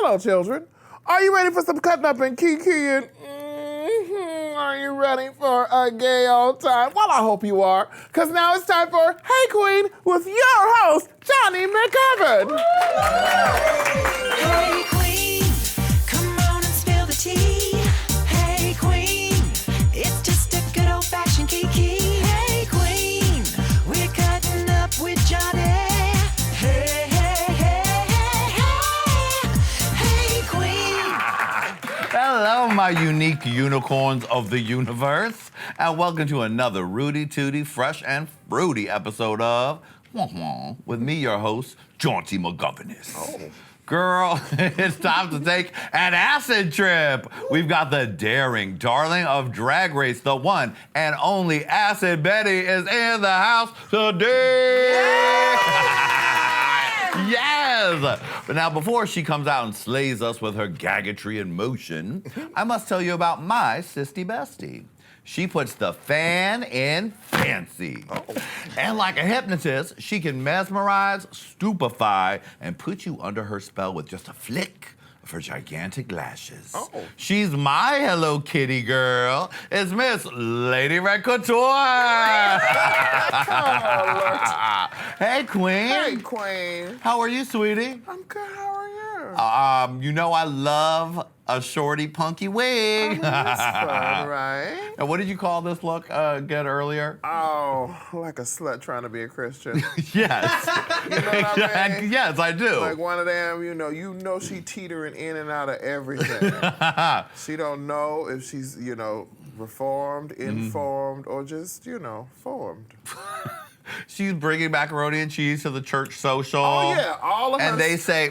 Hello, children. Are you ready for some cutting up and kikiing? Are you ready for a gay old time? Well, I hope you are, because now it's time for Hey Qween with your host, Jonny McGovern. Hey Qween, come on and spill the tea. Hey Qween, it's just a good old-fashioned kiki. Hey Qween, we're cutting up with Jonny. Hey, hey, hey, hey, hey, hey Qween. Hello, my unique unicorns of the universe, and welcome to another Rudy Tooty, fresh and fruity episode of with me, your host, Jonny McGovern. Oh. Girl, it's time to take an acid trip. We've got the daring darling of Drag Race, the one and only Acid Betty is in the house today. Yes! But now, before she comes out and slays us with her gadgetry and motion, I must tell you about my sisty bestie. She puts the fan in fancy. Oh. And like a hypnotist, she can mesmerize, stupefy, and put you under her spell with just a flick of her gigantic lashes. Oh. She's my Hello Kitty girl. It's Miss Lady Red Couture. Hey, Queen. Hey, Queen. How are you, sweetie? I'm good. How are you? You know I love a shorty punky wig. That's fun, right? And what did you call this look again earlier? Oh, like a slut trying to be a Christian. Yes. You know what I mean? Yes, I do. Like one of them, you know she teetering in and out of everything. She don't know if she's, reformed, informed, or just, formed. She's bringing macaroni and cheese to the church social. Oh, yeah, all of her. And they say,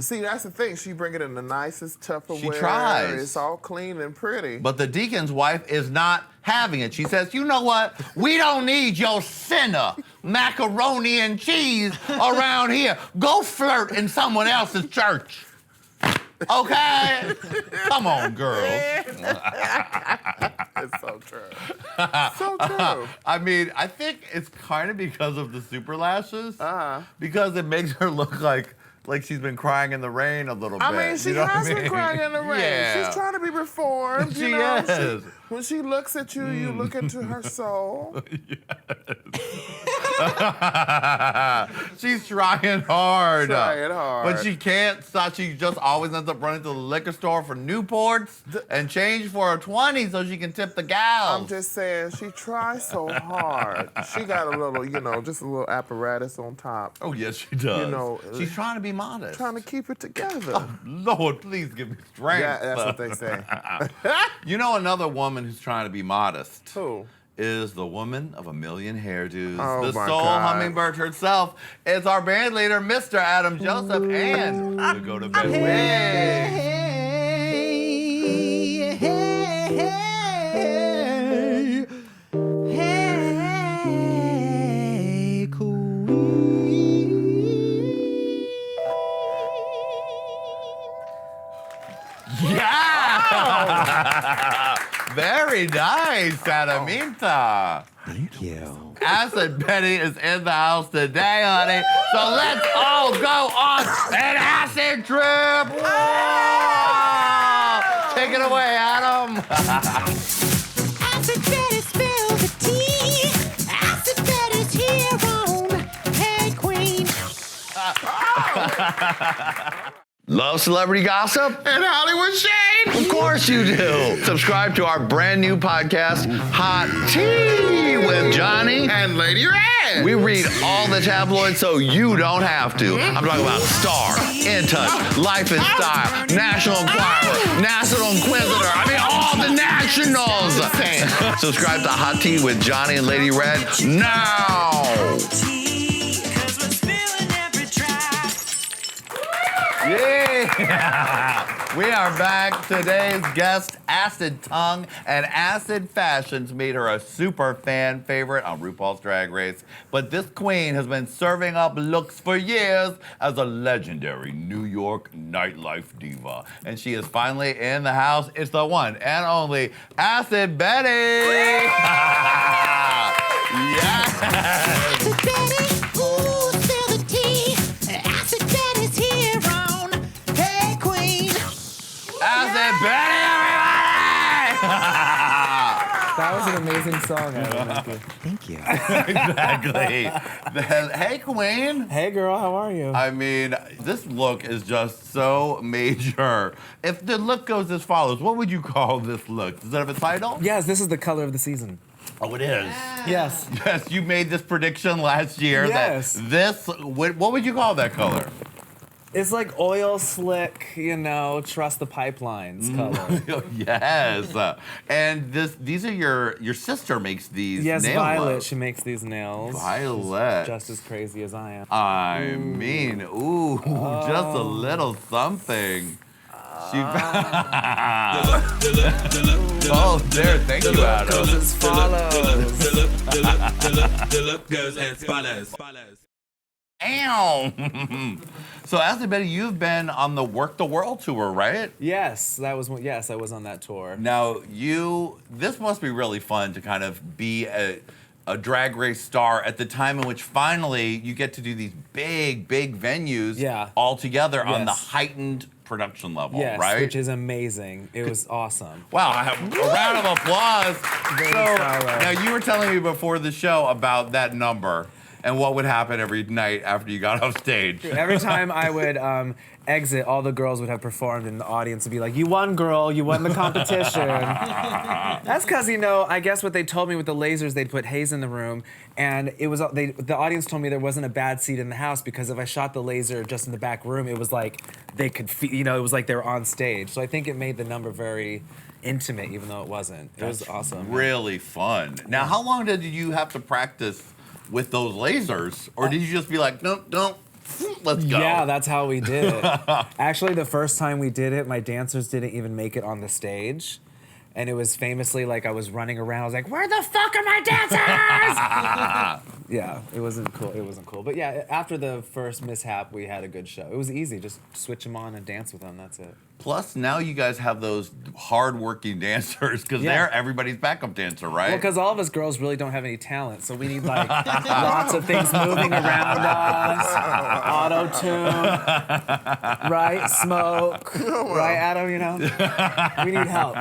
See, that's the thing. She bring it in the nicest Tupperware. She tries. It's all clean and pretty. But the deacon's wife is not having it. She says, you know what? We don't need your sinner macaroni and cheese around here. Go flirt in someone else's church. Okay? Come on, girl. It's so true. So true. I mean, I think it's kind of because of the super lashes. Uh-huh. Because it makes her look like she's been crying in the rain a little bit. I mean, she has been crying in the rain. Yeah. She's trying to be reformed. She is. When she looks at you, you look into her soul. She's trying hard. Trying hard. But she can't stop. She just always ends up running to the liquor store for Newports and change for a 20 so she can tip the gals. I'm just saying, she tries so hard. She got a little, just a little apparatus on top. Oh, yes, she does. She's trying to be modest. Trying to keep it together. Oh, Lord, please give me strength. Yeah, that's what they say. You know another woman who's trying to be modest? Who? Is the woman of a million hairdos. Oh, the my soul God. hummingbird herself is our band leader, Mr. Adam Joseph, and the Go to Bed Wig. Hey, hey, hey, hey, Qween. Yeah! Very nice, Adaminta. Thank you. Acid Betty is in the house today, honey. So let's all go on an acid trip. Whoa! Take it away, Adam. Acid Betty spill the tea. Acid Betty's here on Hey Qween. Love celebrity gossip? And Hollywood shade. Of course you do. Subscribe to our brand new podcast, Hot Tea with Jonny And Lady Red. We read all the tabloids so you don't have to. I'm talking about Star, In Touch, Life and Style, National Enquirer, National Inquisitor. I mean, all the nationals. Subscribe to Hot Tea with Jonny and Lady Red now. Yeah! We are back. Today's guest, Acid Tongue and Acid Fashions, made her a super fan favorite on RuPaul's Drag Race. But this queen has been serving up looks for years as a legendary New York nightlife diva. And she is finally in the house. It's the one and only Acid Betty! Yes! Acid Betty, ooh, spill the tea. Acid Betty's here on Hey Qween. Betty, everybody! That was an amazing song, Adam. Thank you. Exactly. Hey, Qween. Hey, girl, how are you? I mean, this look is just so major. If the look goes as follows, what would you call this look? Does it have a title? Yes, this is the color of the season. Oh, it is. Yes. Yes, you made this prediction last year. Yes. That this, what would you call that color? It's like oil slick, you know, trust the pipelines color. Yes. And these are your sister makes these Yes, nail Violet, gloves. she makes these nails. Violet. She's just as crazy as I am. I mean, ooh, just a little something. She oh, there, thank you, Adam. Goes as follows. Ow. So, Ashley Betty, you've been on the Work the World tour, right? Yes, I was on that tour. Now, this must be really fun to kind of be a drag race star at the time in which finally you get to do these big venues all together on the heightened production level, Yes, right? which is amazing. It was awesome. Wow, I have a round of applause. Very So, solid. now you were telling me before the show about that number and what would happen every night after you got off stage. Every time I would exit, all the girls would have performed, and the audience would be like, "You won, girl. You won the competition." That's because, you know, I guess what they told me with the lasers, they'd put haze in the room, and it was the audience told me there wasn't a bad seat in the house because if I shot the laser just in the back room, it was like they could feel, you know, it was like they were on stage. So I think it made the number very intimate, even though it wasn't. It was awesome. Really fun. Now, how long did you have to practice with those lasers, or did you just be like, nope, let's go? Yeah, that's how we did it. Actually, the first time we did it, my dancers didn't even make it on the stage. And it was famously like I was running around. I was like, "Where the fuck are my dancers?" Yeah, it wasn't cool. It wasn't cool. But yeah, after the first mishap, we had a good show. It was easy. Just switch them on and dance with them. That's it. Plus, now you guys have those hard-working dancers because they're everybody's backup dancer, right? Well, because all of us girls really don't have any talent, so we need like lots of things moving around us, auto-tune, right? Smoke, right, Adam? You know, we need help.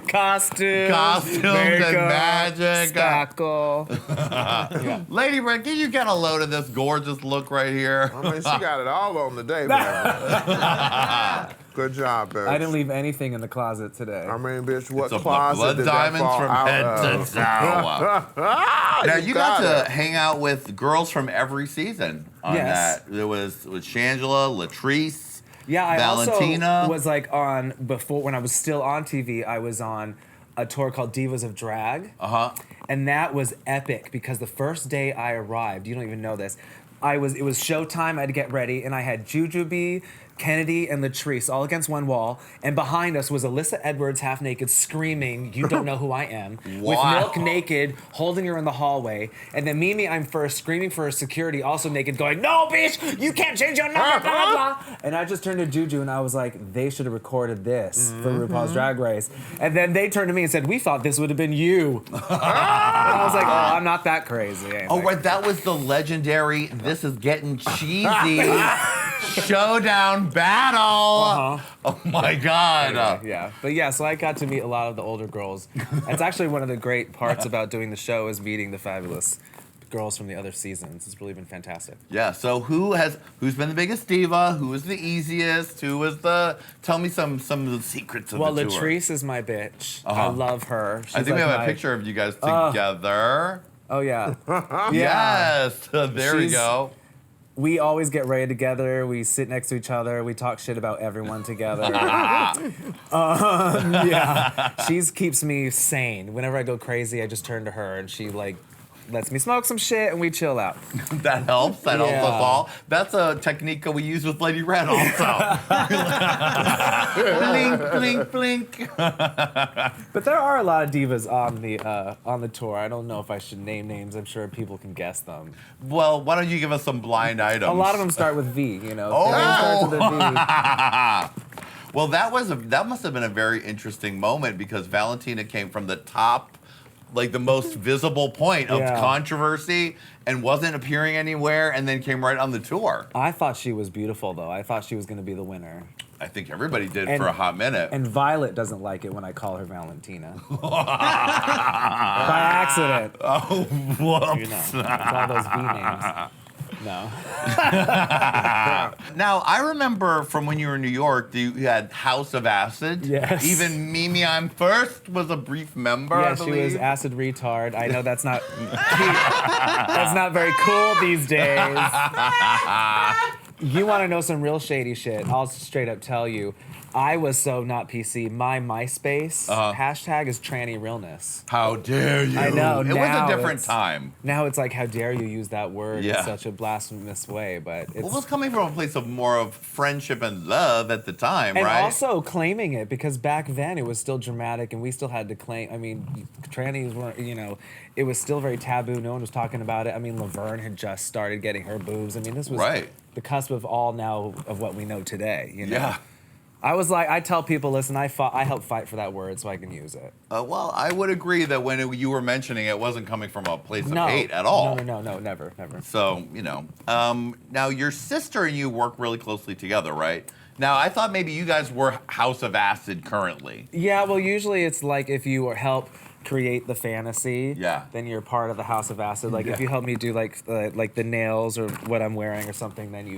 Costumes and magic. Spackle. Lady Red, can you get a load of this gorgeous look right here? I mean, she got it all on the day, man. Good job, bitch. I didn't leave anything in the closet today. I mean, bitch, what It's a closet blood did that diamonds fall from out head of? to toe. Now, you got it. to hang out with girls from every season on that. There was Shangela, Latrice, Yeah, I Valentina. also was like on, before, when I was still on TV, I was on a tour called Divas of Drag. And that was epic because the first day I arrived, you don't even know this, it was showtime, I had to get ready, and I had Jujubee, Kennedy, and Latrice all against one wall, and behind us was Alyssa Edwards half naked screaming, "You don't know who I am," with Milk naked, holding her in the hallway, and then Mimi, I'm first, screaming for her security, also naked, going, "No, bitch, you can't change your number, blah, blah, blah." And I just turned to Juju and I was like, they should have recorded this for RuPaul's Drag Race. And then they turned to me and said, "We thought this would have been you." And I was like, "Oh, I'm not that crazy." Oh, right, that was the legendary "This is getting cheesy" showdown battle. Oh my God. Yeah, but yeah, so I got to meet a lot of the older girls. It's actually one of the great parts about doing the show is meeting the fabulous girls from the other seasons. It's really been fantastic. Yeah, so who's been the biggest diva? Who was the easiest? Who was tell me some of the secrets of the tour. Well, Latrice is my bitch. I love her. She's I think we like have a picture of you guys together. Oh, yeah. Yes, there we go. We always get ready together. We sit next to each other. We talk shit about everyone together. Yeah, she keeps me sane. Whenever I go crazy, I just turn to her, and she like lets me smoke some shit, and we chill out. That helps. That helps us all. That's a technique we use with Lady Red also. Blink, blink, blink. But there are a lot of divas on the tour. I don't know if I should name names. I'm sure people can guess them. Well, why don't you give us some blind items? A lot of them start with V. You know. Oh. Starts with a V. Well, that must have been a very interesting moment because Valentina came from the top, like the most visible point of controversy and wasn't appearing anywhere and then came right on the tour. I thought she was beautiful, though. I thought she was going to be the winner. I think everybody did for a hot minute. And Violet doesn't like it when I call her Valentina. By accident. Oh, whoops. You know, with all those V names. No. Now, I remember from when you were in New York, you had House of Acid. Yes. Even Mimi I'm First was a brief member, I Yeah, she believe. was acid retard. I know that's not that's not very cool these days. You want to know some real shady shit? I'll straight up tell you. I was so not PC. My MySpace hashtag is tranny realness. How dare you? I know. It was now a different it's- time. Now it's like, how dare you use that word Yeah. in such a blasphemous way? But it's Well, it was coming from a place of more of friendship and love at the time, and right? also claiming it, because back then it was still dramatic and we still had to claim. I mean, trannies weren't, you know, it was still very taboo. No one was talking about it. I mean, Laverne had just started getting her boobs. I mean, this was Right. the cusp of all now of what we know today. You know? Yeah. I was like, I tell people, listen, I helped fight for that word so I can use it. Well, I would agree that when you were mentioning it wasn't coming from a place of No, hate at all. No, never. So, you know. Now, your sister and you work really closely together, right? Now, I thought maybe you guys were House of Acid currently. Yeah, well, usually it's like if you help create the fantasy, Yeah. then you're part of the House of Acid. Like if you help me do like the nails or what I'm wearing or something, then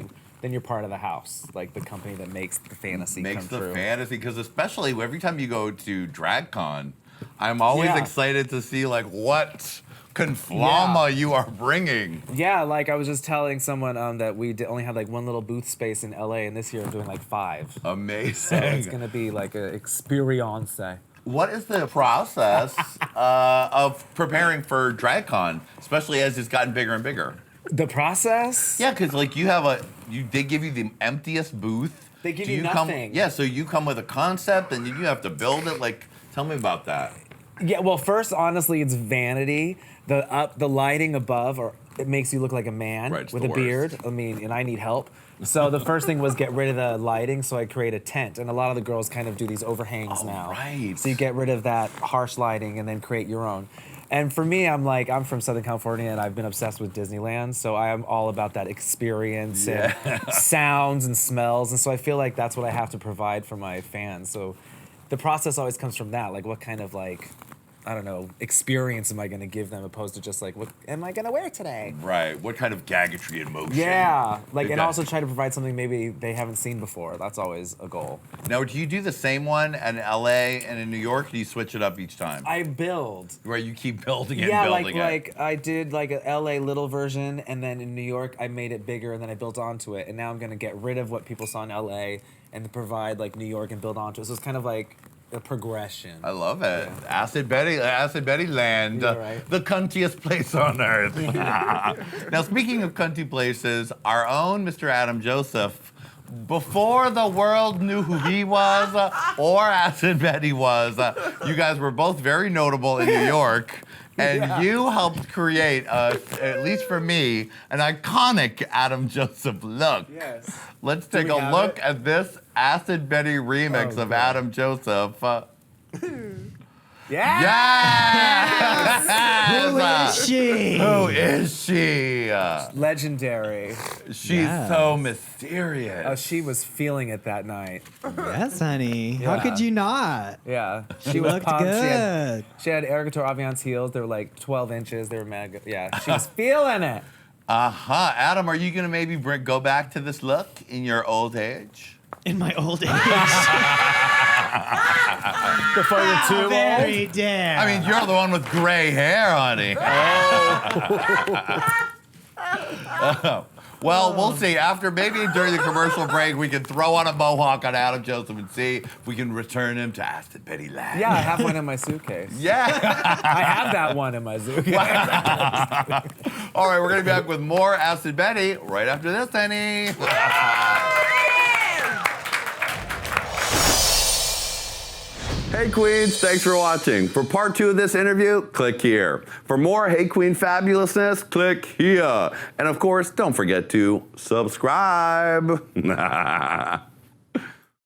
you're part of the house, like the company that makes the fantasy Makes come the true. fantasy, because especially every time you go to DragCon, I'm always Yeah. excited to see like what conflama you are bringing. Yeah, like I was just telling someone that we only had like one little booth space in LA, and this year I'm doing like 5. Amazing. So it's gonna be like an experience. What is the process of preparing for DragCon, especially as it's gotten bigger and bigger? The process? Yeah, because like they give you the emptiest booth. They give Do you nothing. Yeah, so you come with a concept and then you have to build it. Like, tell me about that. Yeah, well, first, honestly, it's vanity. The lighting above, it makes you look like a man Right, it's with the a worst. beard. I mean, and I need help. So the first thing was get rid of the lighting, so I create a tent. And a lot of the girls kind of do these overhangs now. right. So you get rid of that harsh lighting and then create your own. And for me, I'm from Southern California and I've been obsessed with Disneyland. So I am all about that experience and sounds and smells. And so I feel like that's what I have to provide for my fans. So the process always comes from that. Like, what kind of I don't know, experience am I going to give them, opposed to just like, what am I going to wear today? Right. What kind of gadgetry and motion? Yeah, like, and Okay. also try to provide something maybe they haven't seen before. That's always a goal. Now, do you do the same one in LA and in New York? Or do you switch it up each time? I build. Where you keep building it, Yeah, and building it. like I did like a LA little version, and then in New York I made it bigger, and then I built onto it, and now I'm gonna get rid of what people saw in LA and provide like New York and build onto it. So it's kind of like a progression. I love it. Acid Betty land, Yeah, right. the cuntiest place on earth. Now, speaking of cunty places, our own Mr. Adam Joseph, before the world knew who he was or Acid Betty was, you guys were both very notable in New York. And you helped create, at least for me, an iconic Adam Joseph look. Yes. Let's take we a have look it? at this Acid Betty remix Oh, of God. Adam Joseph. Yeah. Yes! Who is she? Who is she? Legendary. She's Yes. so mysterious. Oh, she was feeling it that night. Yes, honey. Yeah. How could you not? Yeah, She was looked pumped. good. She had Eric Couture Aviance heels. They were like 12 inches. They were mega. Yeah, she was feeling it. Adam, are you gonna maybe go back to this look in your old age? In my old age. Before you're too old. Very dare. I mean, you're the one with gray hair, honey. Well, we'll see. After maybe during the commercial break, we can throw on a mohawk on Adam Joseph and see if we can return him to Acid Betty Land. Yeah, I have one in my suitcase. Yeah. I have that one in my suitcase. All right, we're gonna be back with more Acid Betty right after this, Annie. Hey Queens, thanks for watching. For part 2 of this interview, click here. For more Hey Queen fabulousness, click here. And of course, don't forget to subscribe.